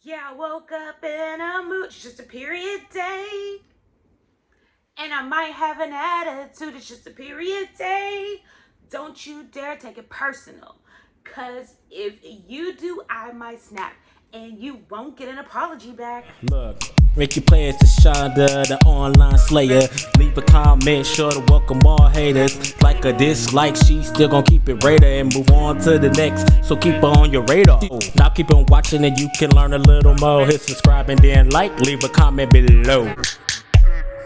Yeah, I woke up in a mood. It's just a period day. And I might have an attitude. It's just a period day. Don't you dare take it personal. Because if you do, I might snap. And you won't get an apology back. Look, make your plans to Shaunda, the online slayer. Leave a comment, sure to welcome all haters. Like a dislike, she still gon' keep it radar and move on to the next. So keep her on your radar. Now keep on watching and you can learn a little more. Hit subscribe and then like, leave a comment below.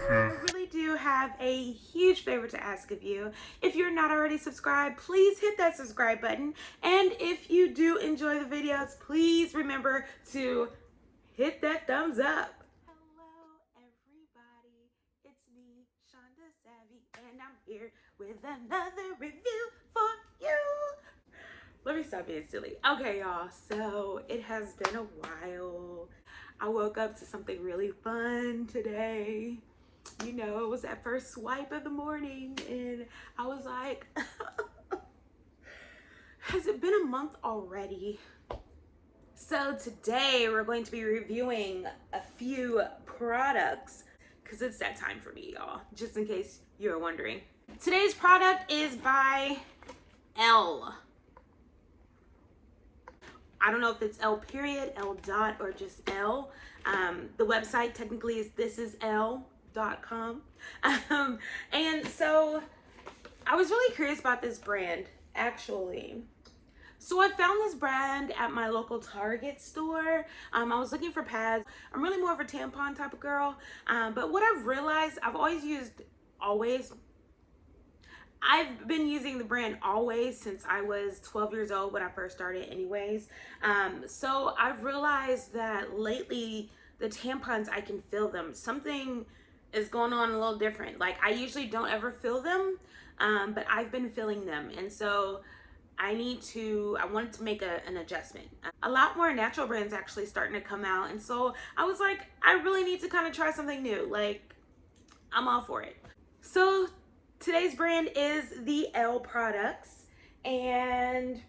I really do have a huge favor to ask of you. If you're not already subscribed, please hit that subscribe button. And if you do enjoy the videos, please remember to hit that thumbs up. Hello, everybody. It's me, Shaunda Savvy, and I'm here with another review for you. Let me stop being silly. Okay, y'all. So it has been a while. I woke up to something really fun today. You know, it was that first swipe of the morning, and I was like, has it been a month already? So today we're going to be reviewing a few products because it's that time for me, y'all, just in case you're wondering. Today's product is by L. I don't know if it's L period, L dot, or just L. The website technically is thisisl.com. And so I was really curious about this brand, actually. So I found this brand at my local Target store. I was looking for pads. I'm really more of a tampon type of girl. But what I've realized, I've been using the brand Always since I was 12 years old when I first started anyways. So I've realized that lately the tampons, I can feel them. Something is going on a little different. Like, I usually don't ever feel them, but I've been feeling them. And so I wanted to make an adjustment. A lot more natural brands actually starting to come out. And so I was like, I really need to kind of try something new. Like, I'm all for it. So today's brand is the L products, and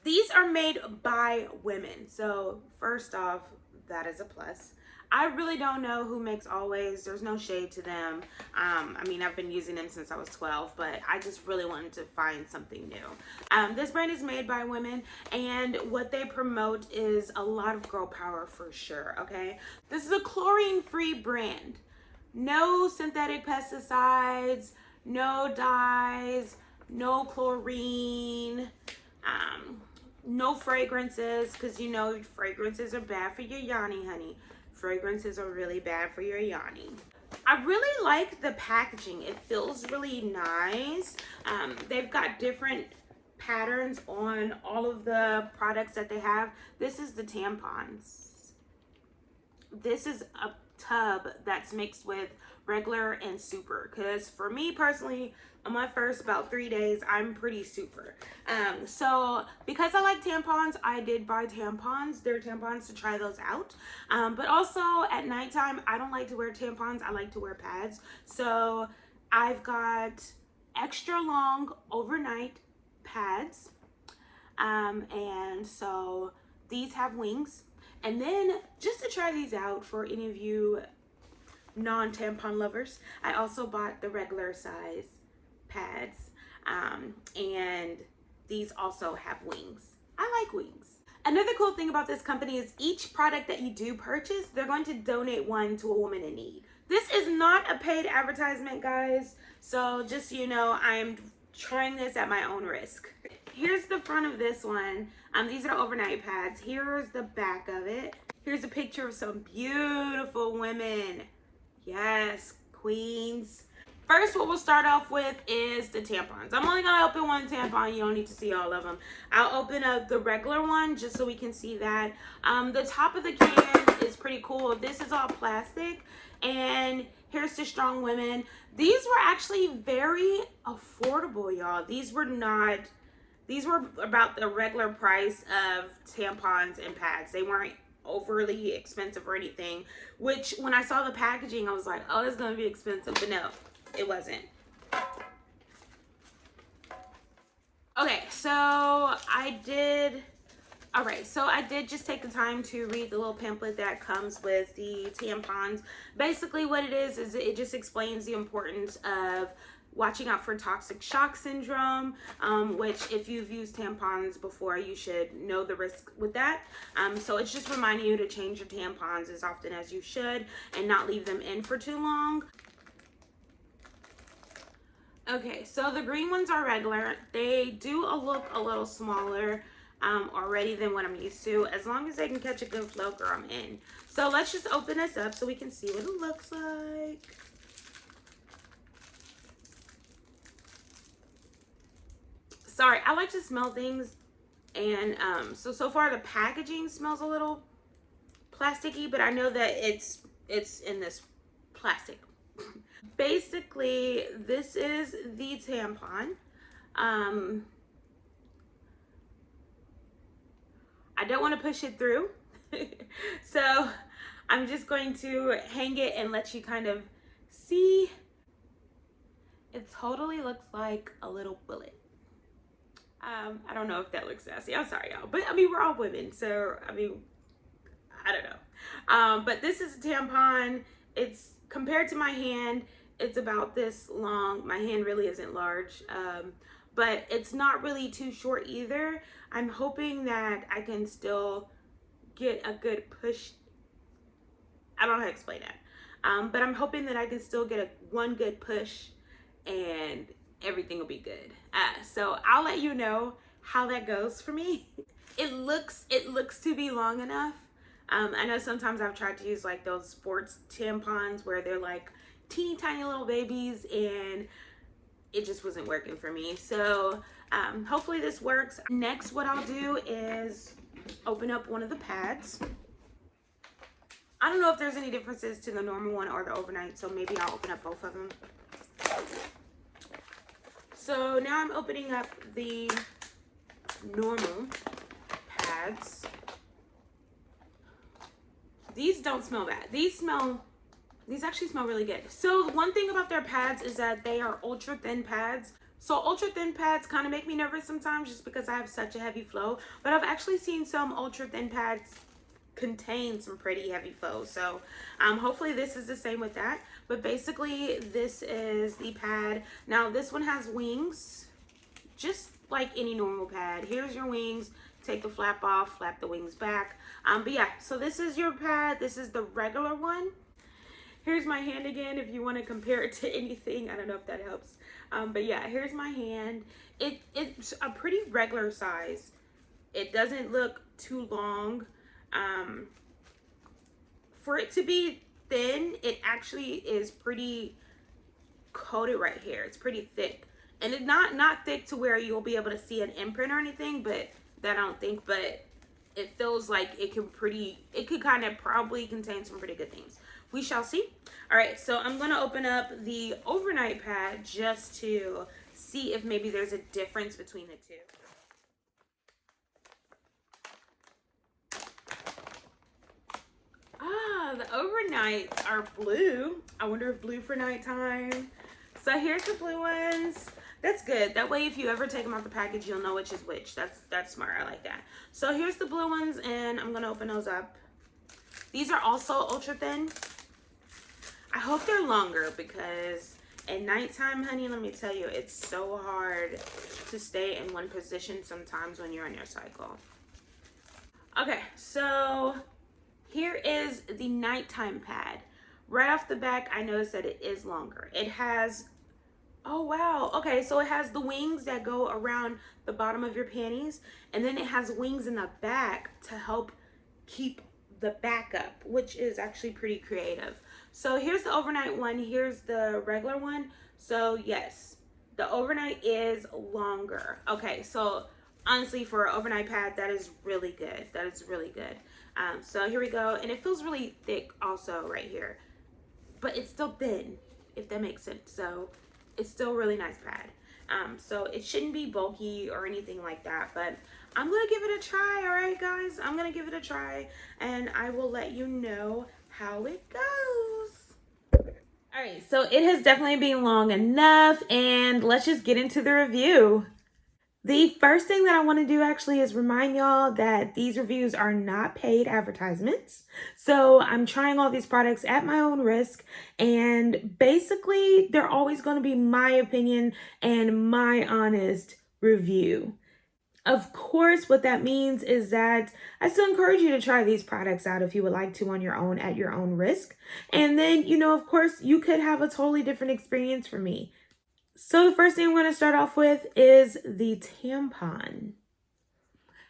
these are made by women. So first off, that is a plus. I really don't know who makes Always. There's no shade to them. I mean, I've been using them since I was 12, but I just really wanted to find something new. This brand is made by women, and what they promote is a lot of girl power for sure, okay? This is a chlorine-free brand. No synthetic pesticides, no dyes, no chlorine, no fragrances, because you know fragrances are bad for your yoni, honey. Fragrances are really bad for your yoni. I really like the packaging. It feels really nice. They've got different patterns on all of the products that they have. This is the tampons. This is a tub that's mixed with regular and super, because for me personally, on my first about 3 days, I'm pretty super. So because I like tampons, I did buy tampons. They're tampons to try those out. But also at nighttime, I don't like to wear tampons. I like to wear pads. So I've got extra long overnight pads. And so these have wings. And then just to try these out for any of you non-tampon lovers, I also bought the regular size pads, and these also have wings. I like wings. Another cool thing about this company is each product that you do purchase, they're going to donate one to a woman in need. This is not a paid advertisement, guys, so just so you know, I'm trying this at my own risk. Here's the front of this one. These are overnight pads. Here's the back of it. Here's a picture of some beautiful women. Yes, queens. First, what we'll start off with is the tampons. I'm only gonna open one tampon. You don't need to see all of them. I'll open up the regular one just so we can see that. The top of the can is pretty cool. This is all plastic, and here's the Strong Women. These were actually very affordable, y'all. These were about the regular price of tampons and pads. They weren't overly expensive or anything, which when I saw the packaging, I was like, oh, it's gonna be expensive, but no, it wasn't. Okay, so I did All right, so I did just take the time to read the little pamphlet that comes with the tampons. Basically what it is it just explains the importance of watching out for toxic shock syndrome, which if you've used tampons before, you should know the risk with that. So it's just reminding you to change your tampons as often as you should and not leave them in for too long. Okay, so the green ones are regular. They do look a little smaller already than what I'm used to. As long as they can catch a good flow, girl, I'm in. So let's just open this up so we can see what it looks like. Sorry, I like to smell things, and so far the packaging smells a little plasticky, but I know that it's in this plastic. Basically, this is the tampon. I don't want to push it through. So I'm just going to hang it and let you kind of see. It totally looks like a little bullet. I don't know if that looks nasty. I'm sorry, y'all. But I mean, we're all women. So, I mean, I don't know. But this is a tampon. It's compared to my hand, it's about this long. My hand really isn't large. But it's not really too short either. I'm hoping that I can still get a good push. I don't know how to explain that. But I'm hoping that I can still get one good push and everything will be good. So I'll let you know how that goes for me. It looks to be long enough. I know sometimes I've tried to use like those sports tampons where they're like teeny tiny little babies, and it just wasn't working for me. So hopefully this works. Next, what I'll do is open up one of the pads. I don't know if there's any differences to the normal one or the overnight, so maybe I'll open up both of them. So now I'm opening up the normal pads. These don't smell bad. These actually smell really good. So one thing about their pads is that they are ultra thin pads. So ultra thin pads kind of make me nervous sometimes just because I have such a heavy flow. But I've actually seen some ultra thin pads contain some pretty heavy flow. So hopefully this is the same with that. But basically this is the pad. Now this one has wings, just like any normal pad. Here's your wings. Take the flap off, flap the wings back. But yeah, so this is your pad. This is the regular one. Here's my hand again if you want to compare it to anything. I don't know if that helps. But yeah, here's my hand. It's a pretty regular size. It doesn't look too long. For it to be thin, it actually is pretty coated right here. It's pretty thick. And it's not thick to where you'll be able to see an imprint or anything, but that I don't think, but it feels like it could kind of probably contain some pretty good things. We shall see. All right, so I'm gonna open up the overnight pad just to see if maybe there's a difference between the two. The overnights are blue. I wonder if blue for nighttime. So here's the blue ones. That's good. That way if you ever take them out the package, you'll know which is which. That's smart. I like that. So here's the blue ones, and I'm gonna open those up. These are also ultra thin. I hope they're longer because at nighttime, honey, let me tell you, it's so hard to stay in one position sometimes when you're on your cycle. Okay, so here is the nighttime pad. Right off the back, I noticed that it is longer. It has, oh wow, okay, so it has the wings that go around the bottom of your panties, and then it has wings in the back to help keep the back up, which is actually pretty creative. So here's the overnight one, here's the regular one. So yes, the overnight is longer. Okay, so honestly, for an overnight pad, that is really good. That is really good. So here we go, and it feels really thick also right here, but it's still thin, if that makes sense. So it's still a really nice pad. So it shouldn't be bulky or anything like that, but I'm gonna give it a try. All right, guys, I'm gonna give it a try, and I will let you know how it goes. All right, so it has definitely been long enough, and let's just get into the review. The first thing that I want to do actually is remind y'all that these reviews are not paid advertisements. So I'm trying all these products at my own risk, and basically they're always going to be my opinion and my honest review. Of course, what that means is that I still encourage you to try these products out if you would like to on your own at your own risk. And then, of course, you could have a totally different experience from me. So the first thing I'm going to start off with is the tampon.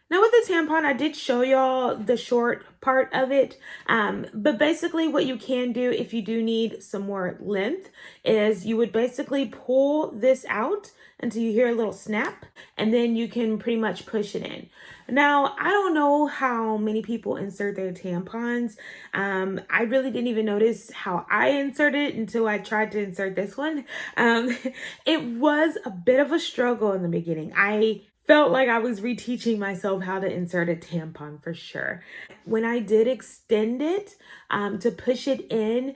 Now with the tampon, I did show y'all the short part of it, but basically what you can do if you do need some more length is you would basically pull this out until you hear a little snap, and then you can pretty much push it in. Now, I don't know how many people insert their tampons. I really didn't even notice how I inserted it until I tried to insert this one. It was a bit of a struggle in the beginning. I felt like I was reteaching myself how to insert a tampon for sure. When I did extend it to push it in,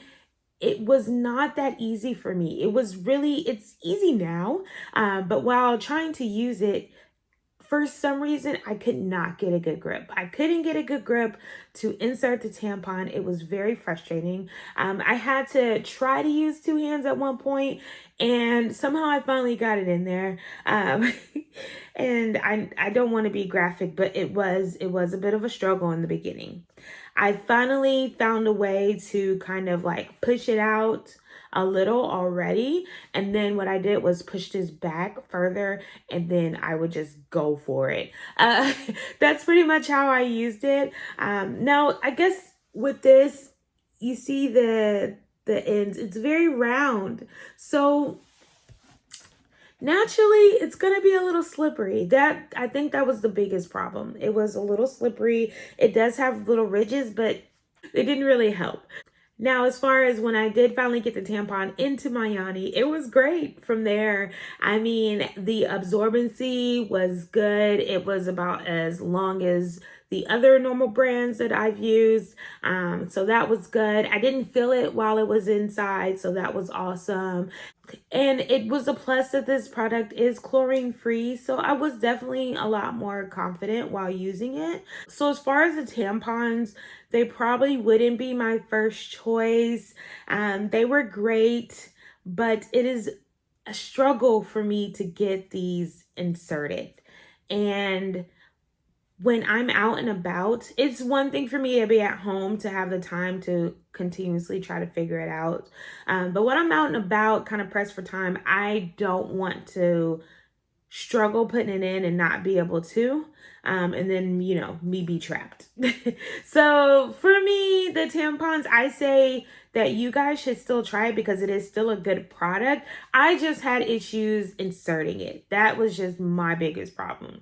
it was not that easy for me. It's easy now, but while trying to use it, for some reason, I could not get a good grip. I couldn't get a good grip to insert the tampon. It was very frustrating. I had to try to use two hands at one point, and somehow I finally got it in there. And I don't want to be graphic, but it was a bit of a struggle in the beginning. I finally found a way to kind of like push it out a little already, and then what I did was push this back further, and then I would just go for it. That's pretty much how I used it. Now I guess with this, you see the ends, it's very round, so naturally it's gonna be a little slippery. I think that was the biggest problem. It was a little slippery. It does have little ridges, but they didn't really help. Now, as far as when I did finally get the tampon into my yoni, it was great from there. I mean, the absorbency was good. It was about as long as the other normal brands that I've used. So that was good. I didn't feel it while it was inside, so that was awesome. And it was a plus that this product is chlorine free, so I was definitely a lot more confident while using it. So as far as the tampons, they probably wouldn't be my first choice. They were great, but it is a struggle for me to get these inserted. And when I'm out and about, it's one thing for me to be at home to have the time to continuously try to figure it out. But when I'm out and about, kind of pressed for time, I don't want to struggle putting it in and not be able to. And then, me be trapped. So for me, the tampons, I say that you guys should still try it because it is still a good product. I just had issues inserting it. That was just my biggest problem.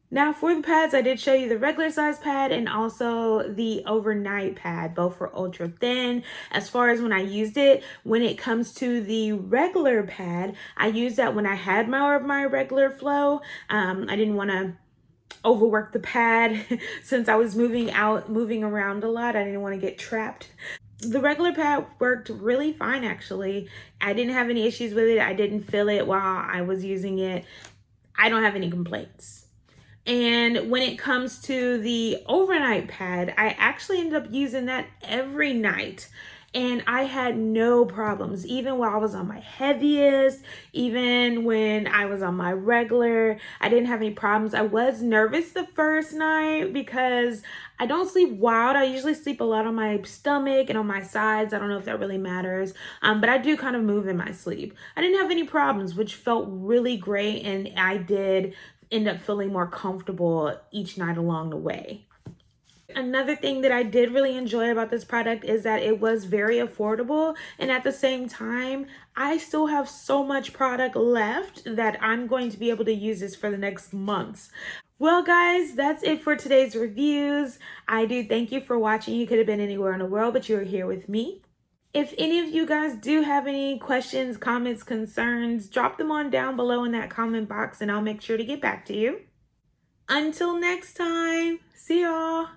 Now for the pads, I did show you the regular size pad and also the overnight pad, both for ultra thin. As far as when I used it, when it comes to the regular pad, I used that when I had more of my regular flow. I didn't want to overwork the pad since I was moving around a lot. I didn't want to get trapped. The regular pad worked really fine, actually. I didn't have any issues with it. I didn't feel it while I was using it. I don't have any complaints. And when it comes to the overnight pad, I actually ended up using that every night. And I had no problems, even while I was on my heaviest, even when I was on my regular, I didn't have any problems. I was nervous the first night because I don't sleep wild. I usually sleep a lot on my stomach and on my sides. I don't know if that really matters, but I do kind of move in my sleep. I didn't have any problems, which felt really great, and I did end up feeling more comfortable each night along the way. Another thing that I did really enjoy about this product is that it was very affordable, and at the same time, I still have so much product left that I'm going to be able to use this for the next months. Well guys, that's it for today's reviews. I do thank you for watching. You could have been anywhere in the world, but you were here with me. If any of you guys do have any questions, comments, concerns, drop them on down below in that comment box and I'll make sure to get back to you. Until next time, see y'all.